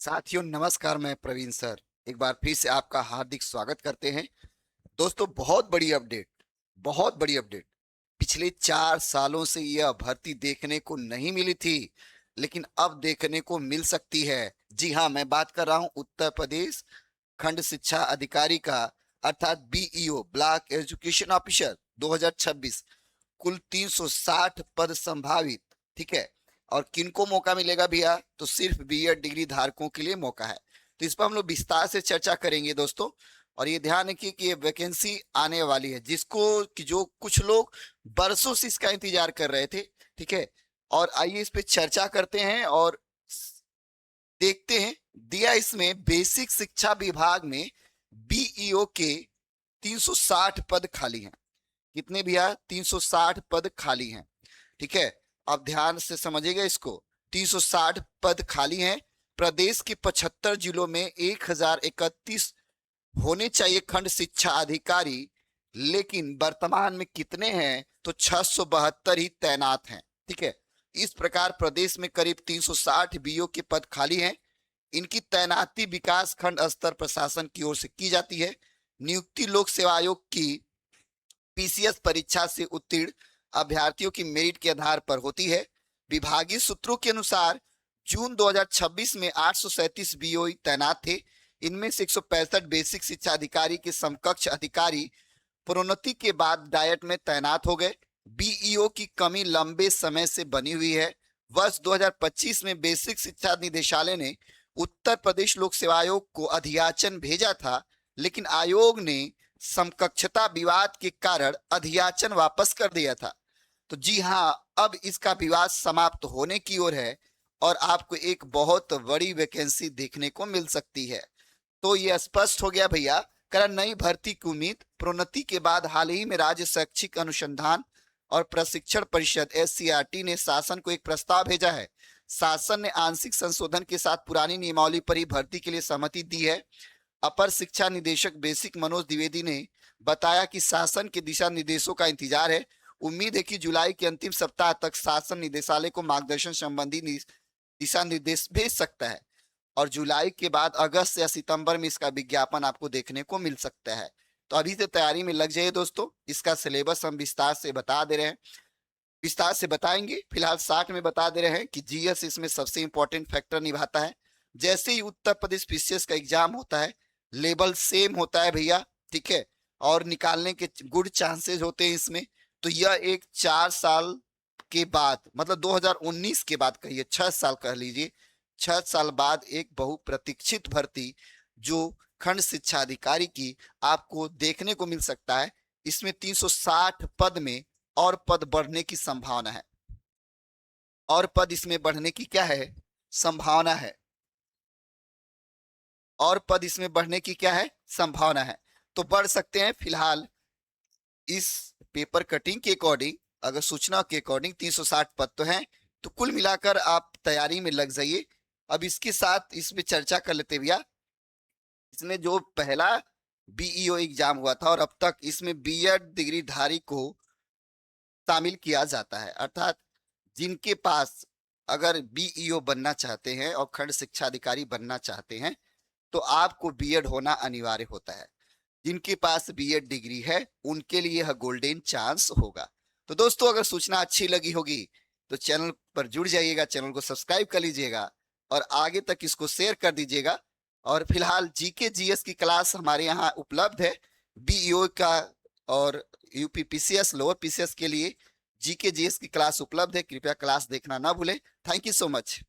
साथियों नमस्कार, मैं प्रवीण सर एक बार फिर से आपका हार्दिक स्वागत करते हैं। दोस्तों बहुत बड़ी अपडेट। पिछले 4 सालों से यह भर्ती देखने को नहीं मिली थी, लेकिन अब देखने को मिल सकती है। जी हाँ, मैं बात कर रहा हूँ उत्तर प्रदेश खंड शिक्षा अधिकारी का, अर्थात बीईओ ब्लॉक एजुकेशन ऑफिसर 2026। कुल 360 पद संभावित। ठीक है। और किनको मौका मिलेगा भैया? तो सिर्फ बीएड डिग्री धारकों के लिए मौका है। तो इस पर हम लोग विस्तार से चर्चा करेंगे दोस्तों। और ये ध्यान रखिए कि ये वैकेंसी आने वाली है, जिसको कि जो कुछ लोग बरसों से इसका इंतजार कर रहे थे। ठीक है। और आइए इस पे चर्चा करते हैं और देखते हैं। दिया इसमें बेसिक शिक्षा विभाग में बीईओ के 360 पद खाली हैं। कितने भैया? 360 पद खाली हैं। ठीक है। अब ध्यान से समझिएगा इसको। 360 पद खाली हैं। प्रदेश के 75 जिलों में 1031 होने चाहिए खंड शिक्षा अधिकारी, लेकिन वर्तमान में कितने हैं? तो 672 ही तैनात हैं। ठीक है। इस प्रकार प्रदेश में करीब 360 बीओ के पद खाली हैं। इनकी तैनाती विकास खंड स्तर प्रशासन की ओर से की जाती है। नियुक्ति लोक सेवा आयोग की पीसीएस परीक्षा से उत्तीर्ण अभ्यर्थियों की मेरिट के आधार पर होती है। विभागीय सूत्रों के अनुसार जून 2026 में 837 बीओ तैनात थे। इनमें से 165 बेसिक शिक्षा अधिकारी के समकक्ष अधिकारी प्रोन्नति के बाद डायट में तैनात हो गए। बीईओ की कमी लंबे समय से बनी हुई है। वर्ष 2025 में बेसिक शिक्षा निदेशालय ने उत्तर प्रदेश लोक सेवा आयोग को अधियाचन भेजा था, लेकिन आयोग ने समकक्षता विवाद के कारण अधियाचन वापस कर दिया था। तो जी हाँ, अब इसका विवाद समाप्त होने की ओर है और आपको एक बहुत बड़ी वैकेंसी देखने को मिल सकती है। तो ये स्पष्ट हो गया भैया। कर नई भर्ती की उम्मीद। प्रोन्नति के बाद हाल ही में राज्य शैक्षिक अनुसंधान और प्रशिक्षण परिषद एससीईआरटी ने शासन को एक प्रस्ताव भेजा है। शासन ने आंशिक संशोधन के साथ पुरानी नियमावली पर ही भर्ती के लिए सहमति दी है। अपर शिक्षा निदेशक बेसिक मनोज द्विवेदी ने बताया कि शासन के दिशा निर्देशों का इंतजार है। उम्मीद है कि जुलाई के अंतिम सप्ताह तक शासन निदेशालय को मार्गदर्शन संबंधी दिशा निर्देश भेज सकता है और जुलाई के बाद अगस्त या सितंबर में इसका विज्ञापन आपको देखने को मिल सकता है। तो अभी से तैयारी में लग जाइए दोस्तों। इसका सिलेबस हम विस्तार से बता दे रहे हैं, विस्तार से बताएंगे। फिलहाल 60 में बता दे रहे हैं कि जीएस इसमें सबसे इंपॉर्टेंट फैक्टर निभाता है। जैसे ही उत्तर प्रदेश पीसीएस का एग्जाम होता है, लेवल सेम होता है भैया। ठीक है। और निकालने के गुड चांसेस होते हैं इसमें। तो यह एक 4 साल के बाद, मतलब 2019 के बाद कहिए, 6 साल कह लीजिए, 6 साल बाद एक बहुप्रतीक्षित भर्ती जो खंड शिक्षा अधिकारी की आपको देखने को मिल सकता है। इसमें 360 पद में और पद बढ़ने की संभावना है। और पद इसमें बढ़ने की क्या है? संभावना है। और पद इसमें बढ़ने की क्या है? संभावना है। तो बढ़ सकते हैं। फिलहाल इस पेपर कटिंग के अकॉर्डिंग, अगर सूचना के अकॉर्डिंग 360 पद तो हैं। तो कुल मिलाकर आप तैयारी में लग जाइए। अब इसके साथ इसमें चर्चा कर लेते भैया। इसमें जो पहला बीईओ एग्जाम हुआ था और अब तक इसमें बीएड डिग्री धारी को शामिल किया जाता है, अर्थात जिनके पास अगर बीईओ बनना चाहते हैं और खंड शिक्षा अधिकारी बनना चाहते हैं तो आपको बीएड होना अनिवार्य होता है। जिनके पास बीएड डिग्री है उनके लिए यह गोल्डन चांस होगा। तो दोस्तों, अगर सूचना अच्छी लगी होगी तो चैनल पर जुड़ जाइएगा, चैनल को सब्सक्राइब कर लीजिएगा और आगे तक इसको शेयर कर दीजिएगा। और फिलहाल जीके जीएस की क्लास हमारे यहाँ उपलब्ध है। बीईओ का और यूपी पीसीएस, लोअर पीसीएस के लिए जीके जीएस की क्लास उपलब्ध है। कृपया क्लास देखना ना भूलें। Thank you so much.